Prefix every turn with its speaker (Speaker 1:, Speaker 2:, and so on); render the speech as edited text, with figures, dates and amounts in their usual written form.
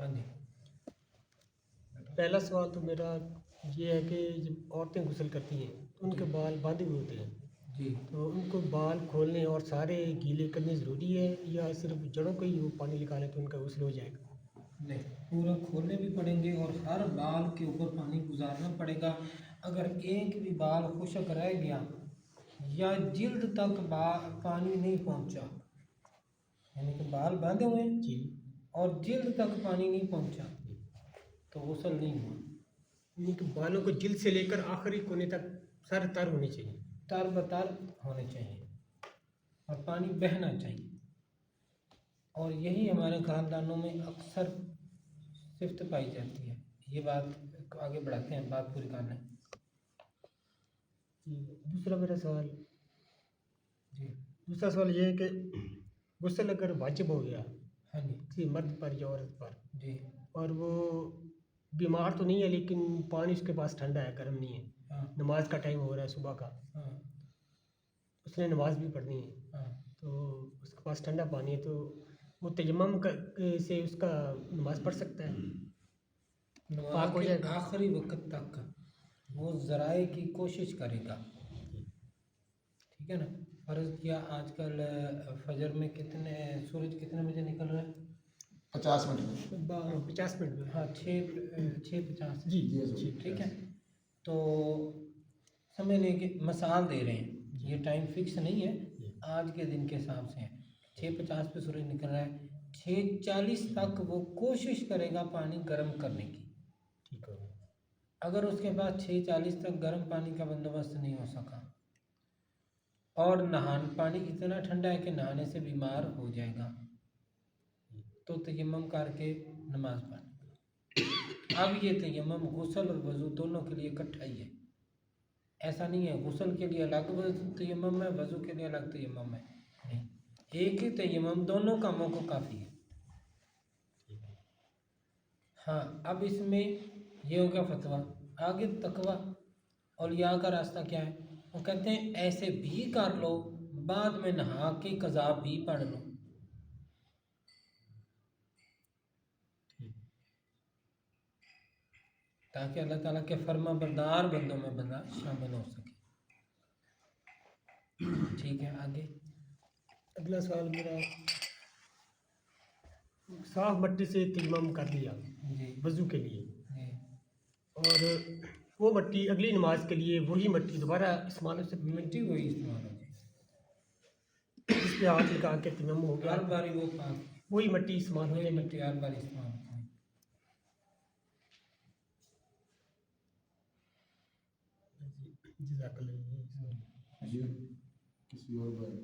Speaker 1: ہاں جی
Speaker 2: پہلا سوال تو میرا یہ ہے کہ جب عورتیں غسل کرتی ہیں تو ان کے بال باندھے ہوئے ہوتے ہیں،
Speaker 1: جی
Speaker 2: تو ان کو بال کھولنے اور سارے گیلے کرنے ضروری ہے یا صرف جڑوں کو ہی وہ پانی نکالیں تو ان کا غسل ہو جائے گا؟
Speaker 1: نہیں، پورا کھولنے بھی پڑیں گے اور ہر بال کے اوپر پانی گزارنا پڑے گا. اگر ایک بھی بال خشک رہ گیا یا جلد تک پانی نہیں پہنچا، یعنی کہ بال باندھے ہوئے ہیں
Speaker 2: جی
Speaker 1: اور جلد تک پانی نہیں پہنچا تو غسل نہیں ہوا.
Speaker 2: یعنی کہ بالوں کو جلد سے لے کر آخری کونے تک سر تر ہونی چاہیے.
Speaker 1: تر بتر ہونے چاہیے اور پانی بہنا چاہیے. اور یہی ہمارے خاندانوں میں اکثر صفت پائی جاتی ہے. یہ بات آگے بڑھاتے ہیں، بات پوری کرنے.
Speaker 2: دوسرا میرا سوال
Speaker 1: جی
Speaker 2: دوسرا سوال یہ ہے کہ غسل اگر واجب ہو گیا
Speaker 1: ہاں جی
Speaker 2: کسی مرد پر یا عورت پر
Speaker 1: جی
Speaker 2: اور وہ بیمار تو نہیں ہے لیکن پانی اس کے پاس ٹھنڈا ہے، گرم نہیں ہے،
Speaker 1: ہاں
Speaker 2: نماز کا ٹائم ہو رہا ہے صبح کا،
Speaker 1: ہاں
Speaker 2: اس نے نماز بھی پڑھنی ہے،
Speaker 1: ہاں
Speaker 2: تو اس کے پاس ٹھنڈا پانی ہے تو وہ تیمم سے اس کا نماز پڑھ سکتا ہے،
Speaker 1: نماز
Speaker 2: پاک ہو
Speaker 1: کے
Speaker 2: جائے گا؟
Speaker 1: آخری وقت تک وہ ذرائع کی کوشش کرے گا. ٹھیک ہے نا. فرض کیا آج کل فجر میں سورج کتنے بجے نکل رہا ہے؟
Speaker 3: 50 منٹ میں.
Speaker 2: 50 منٹ میں.
Speaker 1: ہاں 6:50.
Speaker 2: جی
Speaker 3: جی
Speaker 1: ٹھیک ہے. تو سمجھ لیں کہ مثال دے رہے ہیں، یہ ٹائم فکس نہیں ہے، آج کے دن کے حساب سے ہے. 6:50 پہ سورج نکل رہا ہے، 6:40 تک وہ کوشش کرے گا پانی گرم کرنے کی.
Speaker 2: ٹھیک ہے.
Speaker 1: اگر اس کے پاس 6:40 تک گرم پانی کا بندوبست نہیں ہو سکا اور پانی اتنا ٹھنڈا ہے کہ نہانے سے بیمار ہو جائے گا تو تیمم کر کے نماز پڑھ. اب یہ تیمم غسل اور وضو دونوں کے لیے اکٹھا ہی ہے. ایسا نہیں ہے غسل کے لیے الگ تیمم ہے، وضو کے لیے الگ تیمم ہے. نہیں، ایک ہی تیمم دونوں کاموں کو کافی ہے. ہاں اب اس میں یہ ہوگا فتویٰ. آگے تقویٰ اولیاء کا راستہ کیا ہے؟ وہ کہتے ہیں ایسے بھی کر لو، بعد میں نہا کے قضا بھی پڑھ لو. تاکہ اللہ تعالیٰ کے فرما بردار بندوں میں بندہ شامل ہو سکے. ٹھیک ہے. آگے
Speaker 2: اگلا سوال میرا، صاف مٹی سے تیمم کر لیا
Speaker 1: جی
Speaker 2: وضو کے لیے
Speaker 1: جی
Speaker 2: اور وہ مٹی اگلی نماز کے لیے وہی مٹی دوبارہ استعمال ہو سکتی ہے؟
Speaker 1: مٹی وہی استعمال ہو جائے.
Speaker 2: اس پہ ہاتھ لگا کے تیمم ہو گیا،
Speaker 1: ہر باری وہ پاک،
Speaker 2: وہی مٹی استعمال ہو
Speaker 1: وہی
Speaker 2: جائے گی؟
Speaker 1: مٹی ہر باری استعمال ہوتی ہے.
Speaker 2: جزاک اللہ.
Speaker 3: جی کسی اور بات